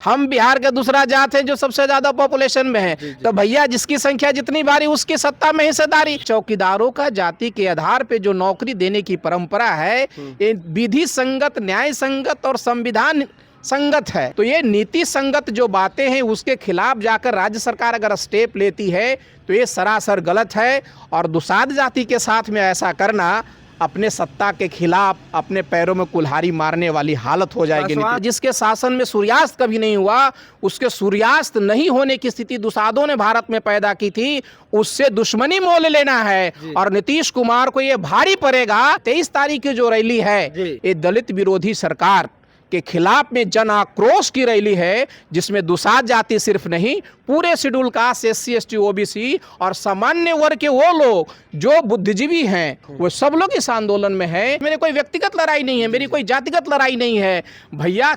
हम बिहार का दूसरा जात है जो सबसे ज्यादा पॉपुलेशन में है। तो भैया जिसकी संख्या जितनी बारी उसकी सत्ता में हिस्सेदारी। चौकीदारों का जाति के आधार पे जो नौकरी देने की परंपरा है ये विधि संगत, न्याय संगत और संविधान संगत है। तो ये नीति संगत जो बातें हैं उसके खिलाफ जाकर राज्य सरकार अगर स्टेप लेती है तो ये सरासर गलत है। और दुसाध जाति के साथ में ऐसा करना अपने सत्ता के खिलाफ अपने पैरों में कुल्हाड़ी मारने वाली हालत हो जाएगी। जिसके शासन में सूर्यास्त कभी नहीं हुआ, उसके सूर्यास्त नहीं होने की स्थिति दुसाधों ने भारत में पैदा की थी, उससे दुश्मनी मोल लेना है। और नीतीश कुमार को ये भारी पड़ेगा। 23 तारीख की जो रैली है ये दलित विरोधी सरकार के खिलाफ में जन आक्रोश की रैली है, जिसमें दुसाध जाति सिर्फ नहीं पूरे schedule caste, SC ST OBC और सामान्य वर्ग के वो लोग जो बुद्धिजीवी हैं वो सब लोग इस आंदोलन में है। मेरे कोई व्यक्तिगत लड़ाई नहीं है, मेरी कोई जातिगत लड़ाई नहीं है। भैया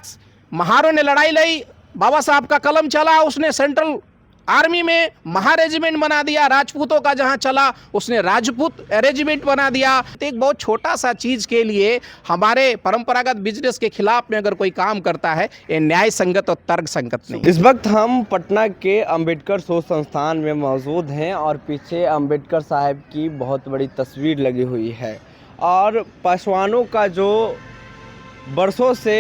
महारों ने लड़ाई लड़ी, बाबा साहब का कलम चला, उसने सेंट्रल आर्मी में महा रेजिमेंट बना दिया। राजपूतों का जहां चला उसने राजपूत रेजिमेंट बना दिया। एक बहुत छोटा सा चीज के लिए हमारे परंपरागत बिजनेस के खिलाफ में अगर कोई काम करता है ये न्याय संगत और तर्क संगत नहीं। इस वक्त हम पटना के अंबेडकर शोध संस्थान में मौजूद हैं और पीछे अंबेडकर साहब की बहुत बड़ी तस्वीर लगी हुई है। और पासवानों का जो बरसों से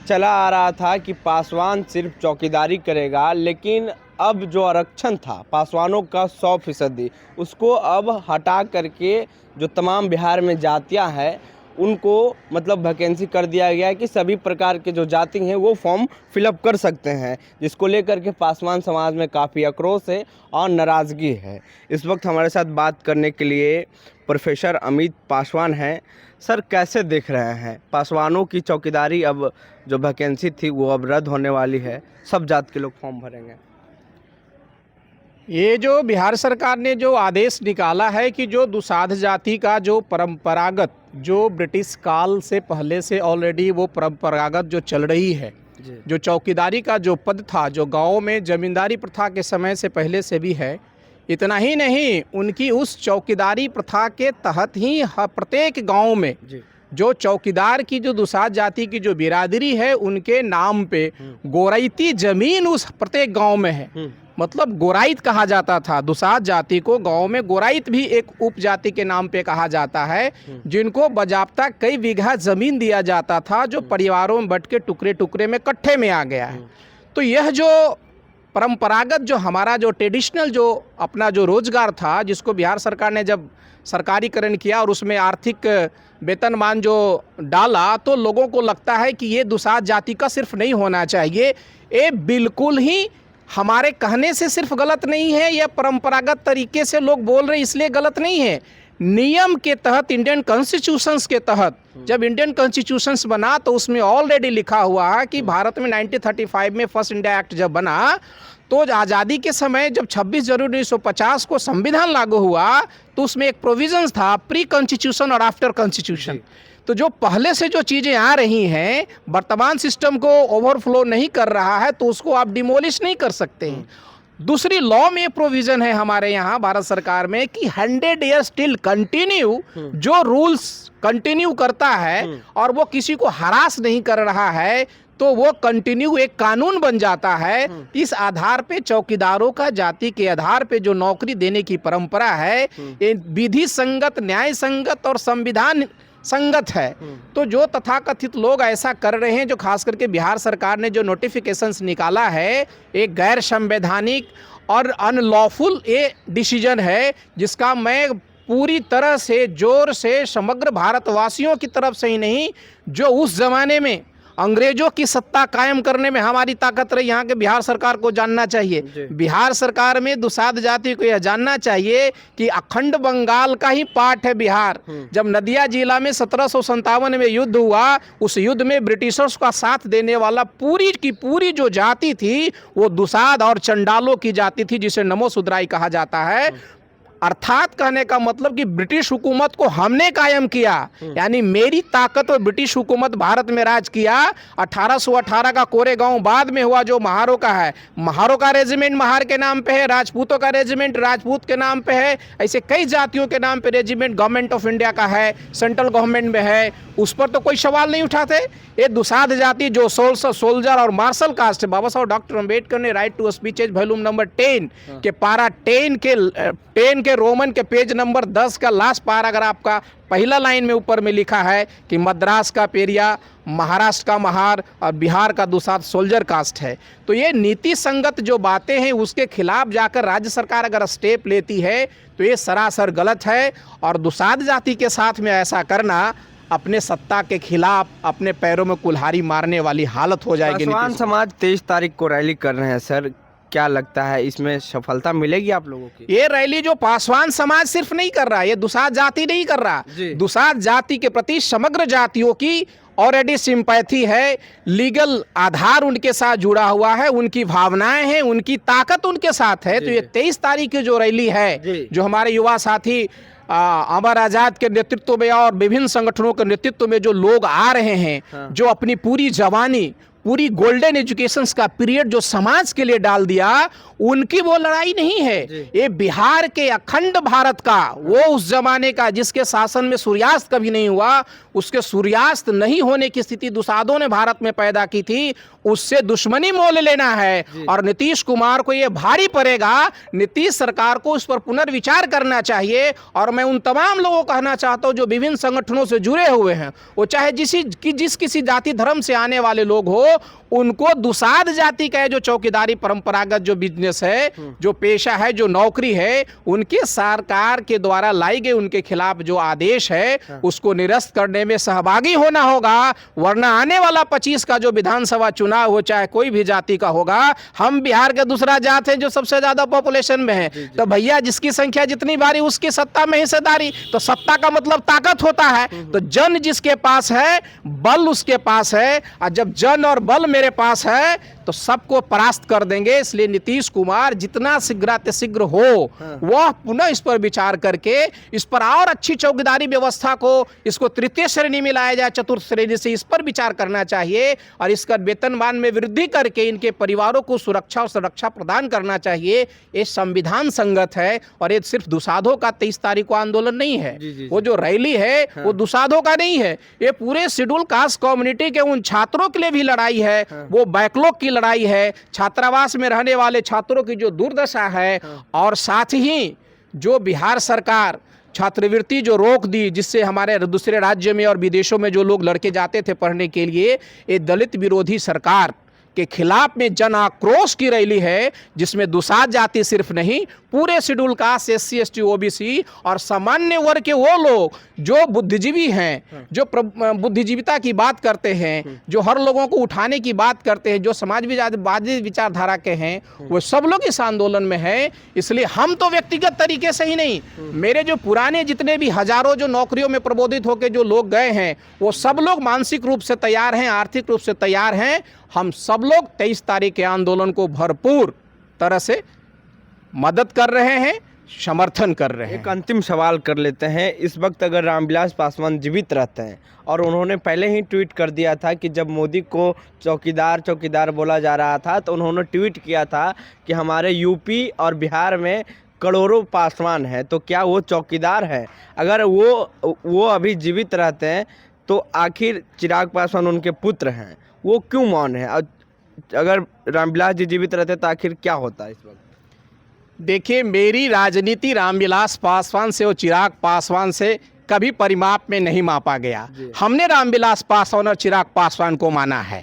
चला आ रहा था कि पासवान सिर्फ चौकीदारी करेगा, लेकिन अब जो आरक्षण था पासवानों का 100% उसको अब हटा करके जो तमाम बिहार में जातियां हैं उनको मतलब वैकेंसी कर दिया गया है कि सभी प्रकार के जो जाति हैं वो फॉर्म फिलअप कर सकते हैं, जिसको लेकर के पासवान समाज में काफ़ी आक्रोश है और नाराज़गी है। इस वक्त हमारे साथ बात करने के लिए प्रोफेसर अमित पासवान हैं। सर, कैसे देख रहे हैं पासवानों की चौकीदारी? अब जो वैकेंसी थी वो अब रद्द होने वाली है, सब जात के लोग फॉर्म भरेंगे। ये जो बिहार सरकार ने जो आदेश निकाला है कि जो दुसाध जाति का जो परंपरागत जो ब्रिटिश काल से पहले से ऑलरेडी वो परंपरागत जो चल रही है, जो चौकीदारी का जो पद था जो गाँव में जमींदारी प्रथा के समय से पहले से भी है, इतना ही नहीं उनकी उस चौकीदारी प्रथा के तहत ही प्रत्येक गांव में जो चौकीदार की जो दुसाध जाति की जो बिरादरी है उनके नाम पे गोराइती जमीन उस प्रत्येक गांव में है। मतलब गोराइत कहा जाता था दुसाध जाति को, गांव में गोराइत भी एक उपजाति के नाम पे कहा जाता है, जिनको बजाबता कई बीघा जमीन दिया जाता था जो परिवारों में बट के टुकड़े टुकड़े में इकट्ठे में आ गया है। तो यह जो परंपरागत जो हमारा जो ट्रेडिशनल जो अपना जो रोजगार था जिसको बिहार सरकार ने जब सरकारीकरण किया और उसमें आर्थिक वेतनमान जो डाला तो लोगों को लगता है कि ये दुसाध जाति का सिर्फ नहीं होना चाहिए। ये बिल्कुल ही हमारे कहने से सिर्फ गलत नहीं है, यह परंपरागत तरीके से लोग बोल रहे इसलिए गलत नहीं है। नियम के तहत इंडियन कॉन्स्टिट्यूशंस के तहत जब इंडियन कॉन्स्टिट्यूशंस बना तो उसमें ऑलरेडी लिखा हुआ है कि भारत में 1935 में फर्स्ट इंडिया एक्ट जब बना तो आज़ादी के समय जब 26 जनवरी 1950 को संविधान लागू हुआ तो उसमें एक प्रोविजंस था प्री कॉन्स्टिट्यूशन और आफ्टर कॉन्स्टिट्यूशन। तो जो पहले से जो चीज़ें आ रही हैं वर्तमान सिस्टम को ओवरफ्लो नहीं कर रहा है तो उसको आप डिमोलिश नहीं कर सकते हैं। दूसरी लॉ में प्रोविजन है हमारे यहाँ भारत सरकार में कि 100 ईयर स्टिल कंटिन्यू, जो रूल्स कंटिन्यू करता है और वो किसी को हरास नहीं कर रहा है तो वो कंटिन्यू एक कानून बन जाता है। इस आधार पे चौकीदारों का जाति के आधार पे जो नौकरी देने की परंपरा है ये विधि संगत, न्याय संगत और संविधान संगत है। तो जो तथाकथित लोग ऐसा कर रहे हैं, जो खास करके बिहार सरकार ने जो नोटिफिकेशंस निकाला है एक गैर संवैधानिक और अनलॉफुल ये डिसीजन है, जिसका मैं पूरी तरह से जोर से समग्र भारतवासियों की तरफ से ही नहीं, जो उस जमाने में अंग्रेजों की सत्ता कायम करने में हमारी ताकत रही, यहाँ के बिहार सरकार को जानना चाहिए। बिहार सरकार में दुसाध जाति को यह जानना चाहिए कि अखंड बंगाल का ही पार्ट है बिहार। जब नदिया जिला में 1757 में युद्ध हुआ, उस युद्ध में ब्रिटिशर्स का साथ देने वाला पूरी की पूरी जो जाति थी वो दुसाध और चंडालों की जाति थी, जिसे नमो शूद्राई कहा जाता है। अर्थात कहने का मतलब कि ब्रिटिश हुकूमत को हमने कायम किया, यानी मेरी ताकत और ब्रिटिश हुकूमत भारत में राज किया। 1818 का कोरेगांव बाद में हुआ जो महारों का है, महारों का रेजिमेंट महार के नाम पे है, राजपूतों का रेजिमेंट राजपूत के नाम पे है, ऐसे कई जातियों के नाम पे रेजिमेंट गवर्नमेंट ऑफ इंडिया का है, सेंट्रल गवर्नमेंट में है, उस पर तो कोई सवाल नहीं उठाते। ये दुसाध जाति जो सोल्जर और मार्शल कास्ट है, बाबा साहब डॉक्टर अम्बेडकर ने right to speeches volume number 10 के पारा 10 के रोमन के पेज नंबर 10 का लास्ट पैराग्राफ का पहला लाइन में ऊपर में लिखा है कि मद्रास का पेरिया, महाराष्ट्र का महार और बिहार का दुसाध सोल्जर कास्ट है। तो ये नीति संगत जो बातें हैं उसके खिलाफ जाकर राज्य सरकार अगर स्टेप लेती है तो ये सरासर गलत है। और दुसाध जाति के साथ में ऐसा करना अपने सत्ता के खिलाफ अपने पैरों में कुल्हाड़ी मारने वाली हालत हो जाएगी। पासवान समाज 23 तारीख को रैली कर रहे हैं सर, क्या लगता है इसमें सफलता मिलेगी आप लोगों की? ये रैली जो पासवान समाज सिर्फ नहीं कर रहा, ये दुसाध जाति नहीं कर रहा, दुसाध जाति के प्रति समग्र जातियों की ऑलरेडी सिंपैथी है, लीगल आधार उनके साथ जुड़ा हुआ है, उनकी भावनाएं हैं, उनकी ताकत उनके साथ है। तो ये 23 तारीख की जो रैली है, जो हमारे युवा साथी अमर आजाद के नेतृत्व में और विभिन्न संगठनों के नेतृत्व में जो लोग आ रहे हैं, जो अपनी पूरी जवानी, पूरी गोल्डन एजुकेशन का पीरियड जो समाज के लिए डाल दिया, उनकी वो लड़ाई नहीं है। ये बिहार के अखंड भारत का, वो उस जमाने का जिसके शासन में सूर्यास्त कभी नहीं हुआ, उसके सूर्यास्त नहीं होने की स्थिति दुसाधों ने भारत में पैदा की थी, उससे दुश्मनी मोल लेना है। और नीतीश कुमार को ये भारी पड़ेगा, नीतीश सरकार को उस पर पुनर्विचार करना चाहिए। और मैं उन तमाम लोगों को कहना चाहता हूँ जो विभिन्न संगठनों से जुड़े हुए हैं, वो चाहे जिस किसी जाति धर्म से आने वाले लोग हो, उनको दुसाध जाति का जो चौकीदारी परंपरागत जो बिजनेस है, जो पेशा है, जो नौकरी है, उनके सरकार के द्वारा लाई गई उनके खिलाफ जो आदेश है, उसको निरस्त करने में सहभागी होना होगा। वरना आने वाला 25 का जो विधानसभा चुनाव हो, चाहे कोई भी जाति का होगा, हम बिहार के दूसरा जात है जो सबसे ज्यादा पॉपुलेशन में है, तो भैया जिसकी संख्या जितनी बारी उसकी सत्ता में हिस्सेदारी। तो सत्ता का मतलब ताकत होता है, तो जन जिसके पास है, बल उसके पास है, और जब जन और बल मेरे पास है तो सबको परास्त कर देंगे। इसलिए नीतीश कुमार जितना शीघ्र हो वह पुनः इस पर विचार करके इस पर और अच्छी चौकीदारी व्यवस्था को, इसको तृतीय श्रेणी में लाया जाए, चतुर्थ श्रेणी से, इस पर विचार करना चाहिए। और इसका वेतनमान में वृद्धि करके इनके परिवारों को सुरक्षा और संरक्षा प्रदान करना चाहिए। ये संविधान संगत है और ये सिर्फ दुसाधों का 23 तारीख को आंदोलन नहीं है। वो जो रैली है वो दुसाधों का नहीं है, ये पूरे शेड्यूल कास्ट कम्युनिटी के उन छात्रों के लिए भी लड़ाई है, वो बैकलॉग की लड़ाई है, छात्रावास में रहने वाले छात्रों की जो दुर्दशा है, और साथ ही जो बिहार सरकार छात्रवृत्ति जो रोक दी, जिससे हमारे दूसरे राज्य में और विदेशों में जो लोग लड़के जाते थे पढ़ने के लिए, ये दलित विरोधी सरकार के खिलाफ में जन आक्रोश की रैली है, जिसमें दुसाध जाति सिर्फ नहीं, पूरे schedule caste, SC ST OBC और सामान्य वर्ग के वो लोग जो बुद्धिजीवी हैं, जो बुद्धिजीविता की बात करते हैं, जो हर लोगों को उठाने की बात करते हैं, जो समाजवादी विचारधारा के हैं, वो सब लोग इस आंदोलन में हैं। इसलिए हम तो व्यक्तिगत तरीके से ही नहीं, मेरे जो पुराने जितने भी हजारों जो नौकरियों में प्रबोधित होकर जो लोग गए हैं, वो सब लोग मानसिक रूप से तैयार हैं, आर्थिक रूप से तैयार हैं। हम सब लोग 23 तारीख के आंदोलन को भरपूर तरह से मदद कर रहे हैं, समर्थन कर रहे हैं। एक अंतिम सवाल कर लेते हैं, इस वक्त अगर रामविलास पासवान जीवित रहते हैं, और उन्होंने पहले ही ट्वीट कर दिया था कि जब मोदी को चौकीदार बोला जा रहा था, तो उन्होंने ट्वीट किया था कि हमारे यूपी और बिहार में करोड़ों पासवान हैं, तो क्या वो चौकीदार हैं? अगर वो अभी जीवित रहते हैं तो आखिर चिराग पासवान उनके पुत्र हैं, वो क्यों मौन है? अगर रामविलास जी जीवित रहते तो आखिर क्या होता इस वक्त? देखिए, मेरी राजनीति रामविलास पासवान से और चिराग पासवान से कभी परिमाप में नहीं मापा गया। हमने रामविलास पासवान और चिराग पासवान को माना है,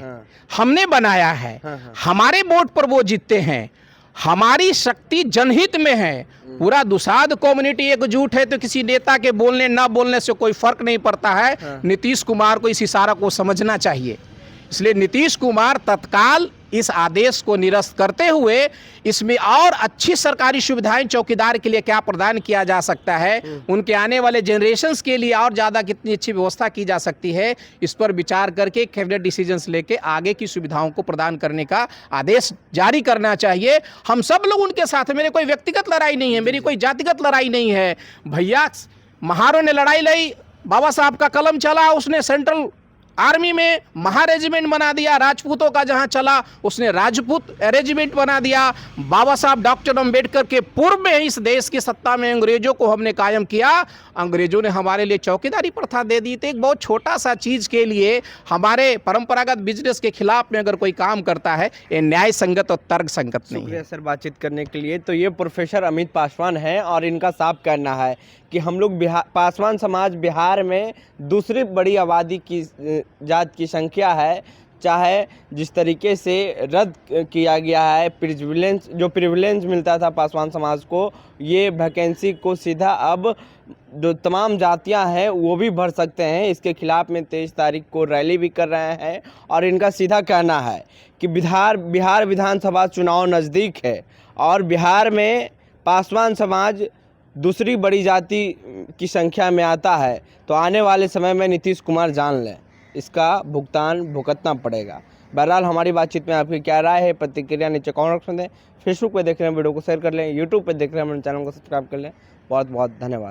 हमने बनाया है, हमारे वोट पर वो जीतते हैं, हमारी शक्ति जनहित में है। पूरा दुसाध कम्युनिटी एकजुट है, तो किसी नेता के बोलने ना बोलने से कोई फर्क नहीं पड़ता है। नीतीश कुमार को इस इशारा को समझना चाहिए। इसलिए नीतीश कुमार तत्काल इस आदेश को निरस्त करते हुए इसमें और अच्छी सरकारी सुविधाएं चौकीदार के लिए क्या प्रदान किया जा सकता है, उनके आने वाले जनरेशन्स के लिए और ज़्यादा कितनी अच्छी व्यवस्था की जा सकती है, इस पर विचार करके कैबिनेट डिसीजंस लेके आगे की सुविधाओं को प्रदान करने का आदेश जारी करना चाहिए। हम सब लोग उनके साथ हैं। मेरी कोई व्यक्तिगत लड़ाई नहीं है, मेरी कोई जातिगत लड़ाई नहीं है। भैया महारों ने लड़ाई लड़ी, बाबा साहब का कलम चला, उसने सेंट्रल आर्मी में महा रेजिमेंट बना दिया, राजपूतों का जहां चला उसने राजपूत रेजिमेंट बना दिया। बाबा साहब डॉक्टर अंबेडकर के पूर्व में इस देश की सत्ता में अंग्रेजों को हमने कायम किया, अंग्रेजों ने हमारे लिए चौकीदारी प्रथा दे दी। तो एक बहुत छोटा सा चीज़ के लिए हमारे परंपरागत बिजनेस के खिलाफ में अगर कोई काम करता है, ये न्याय संगत और तर्क संगत नहीं है। शुक्रिया सर बातचीत करने के लिए। तो ये प्रोफेसर अमित पासवान हैं और इनका साफ कहना है कि हम लोग पासवान समाज बिहार में दूसरी बड़ी आबादी की जात की संख्या है। चाहे जिस तरीके से रद्द किया गया है प्रिविलेंस मिलता था पासवान समाज को, ये वैकेंसी को सीधा अब जो तमाम जातियां हैं वो भी भर सकते हैं। इसके खिलाफ में 23 तारीख को रैली भी कर रहे हैं और इनका सीधा कहना है कि बिहार विधानसभा चुनाव नज़दीक है और बिहार में पासवान समाज दूसरी बड़ी जाति की संख्या में आता है, तो आने वाले समय में नीतीश कुमार जान लें, इसका भुगतान भुगतना पड़ेगा। बहरहाल हमारी बातचीत में आपकी क्या राय है, प्रतिक्रिया नीचे कमेंट कर दें। फेसबुक पे देख रहे हैं वीडियो को शेयर कर लें, यूट्यूब पे देख रहे हैं हमारे चैनल को सब्सक्राइब कर लें। बहुत बहुत धन्यवाद।